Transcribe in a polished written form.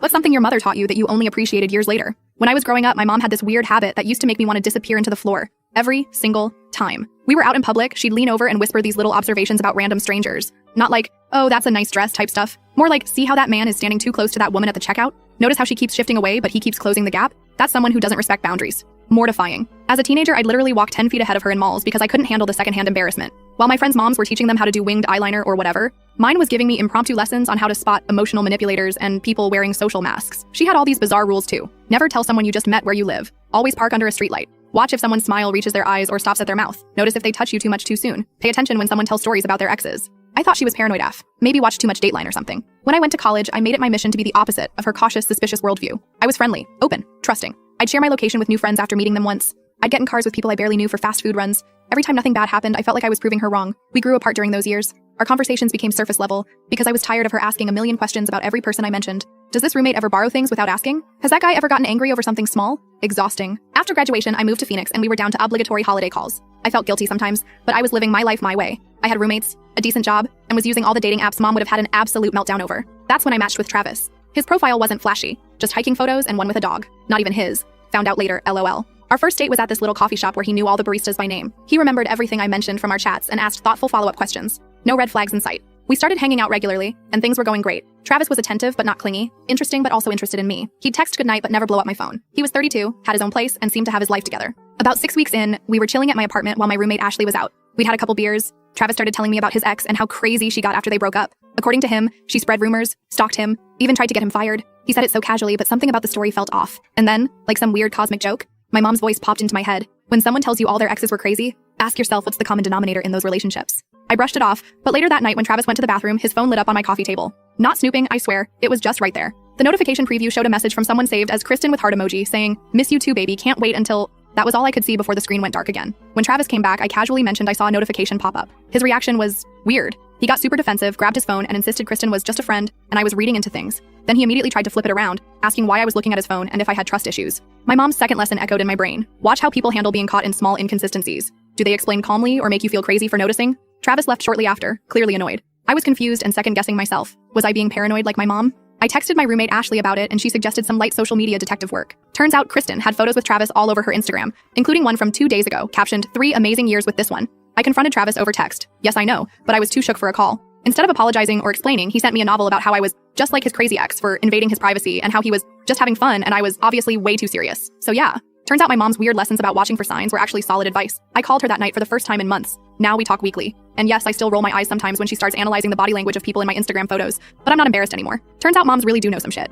What's something your mother taught you that you only appreciated years later? When I was growing up, my mom had this weird habit that used to make me want to disappear into the floor. Every single time. We were out in public, she'd lean over and whisper these little observations about random strangers. Not like, oh, that's a nice dress type stuff. More like, see how that man is standing too close to that woman at the checkout? Notice how she keeps shifting away, but he keeps closing the gap? That's someone who doesn't respect boundaries. Mortifying. As a teenager, I'd literally walk 10 feet ahead of her in malls because I couldn't handle the secondhand embarrassment. While my friends' moms were teaching them how to do winged eyeliner or whatever, mine was giving me impromptu lessons on how to spot emotional manipulators and people wearing social masks. She had all these bizarre rules too. Never tell someone you just met where you live. Always park under a streetlight. Watch if someone's smile reaches their eyes or stops at their mouth. Notice if they touch you too much too soon. Pay attention when someone tells stories about their exes. I thought she was paranoid AF. Maybe watched too much Dateline or something. When I went to college, I made it my mission to be the opposite of her cautious, suspicious worldview. I was friendly, open, trusting. I'd share my location with new friends after meeting them once. I'd get in cars with people I barely knew for fast food runs. Every time nothing bad happened, I felt like I was proving her wrong. We grew apart during those years. Our conversations became surface level because I was tired of her asking a million questions about every person I mentioned. Does this roommate ever borrow things without asking? Has that guy ever gotten angry over something small? Exhausting. After graduation, I moved to Phoenix and we were down to obligatory holiday calls. I felt guilty sometimes, but I was living my life my way. I had roommates, a decent job, and was using all the dating apps mom would have had an absolute meltdown over. That's when I matched with Travis. His profile wasn't flashy, just hiking photos and one with a dog. Not even his. Found out later, LOL. Our first date was at this little coffee shop where he knew all the baristas by name. He remembered everything I mentioned from our chats and asked thoughtful follow-up questions. No red flags in sight. We started hanging out regularly, and things were going great. Travis was attentive but not clingy, interesting but also interested in me. He'd text goodnight but never blow up my phone. He was 32, had his own place, and seemed to have his life together. About 6 weeks in, we were chilling at my apartment while my roommate Ashley was out. We'd had a couple beers. Travis started telling me about his ex and how crazy she got after they broke up. According to him, she spread rumors, stalked him, even tried to get him fired. He said it so casually, but something about the story felt off. And then, like some weird cosmic joke, my mom's voice popped into my head. When someone tells you all their exes were crazy, ask yourself what's the common denominator in those relationships. I brushed it off, but later that night when Travis went to the bathroom, his phone lit up on my coffee table. Not snooping, I swear, it was just right there. The notification preview showed a message from someone saved as Kristen with heart emoji saying, "Miss you too, baby, can't wait until..." That was all I could see before the screen went dark again. When Travis came back, I casually mentioned I saw a notification pop up. His reaction was weird. He got super defensive, grabbed his phone, and insisted Kristen was just a friend, and I was reading into things. Then he immediately tried to flip it around, asking why I was looking at his phone and if I had trust issues. My mom's second lesson echoed in my brain. Watch how people handle being caught in small inconsistencies. Do they explain calmly or make you feel crazy for noticing? Travis left shortly after, clearly annoyed. I was confused and second-guessing myself. Was I being paranoid like my mom? I texted my roommate Ashley about it and she suggested some light social media detective work. Turns out Kristen had photos with Travis all over her Instagram, including one from 2 days ago, captioned, "3 amazing years with this one." I confronted Travis over text. Yes, I know, but I was too shook for a call. Instead of apologizing or explaining, he sent me a novel about how I was just like his crazy ex for invading his privacy and how he was just having fun and I was obviously way too serious. So yeah, turns out my mom's weird lessons about watching for signs were actually solid advice. I called her that night for the first time in months. Now we talk weekly. And yes, I still roll my eyes sometimes when she starts analyzing the body language of people in my Instagram photos, but I'm not embarrassed anymore. Turns out moms really do know some shit.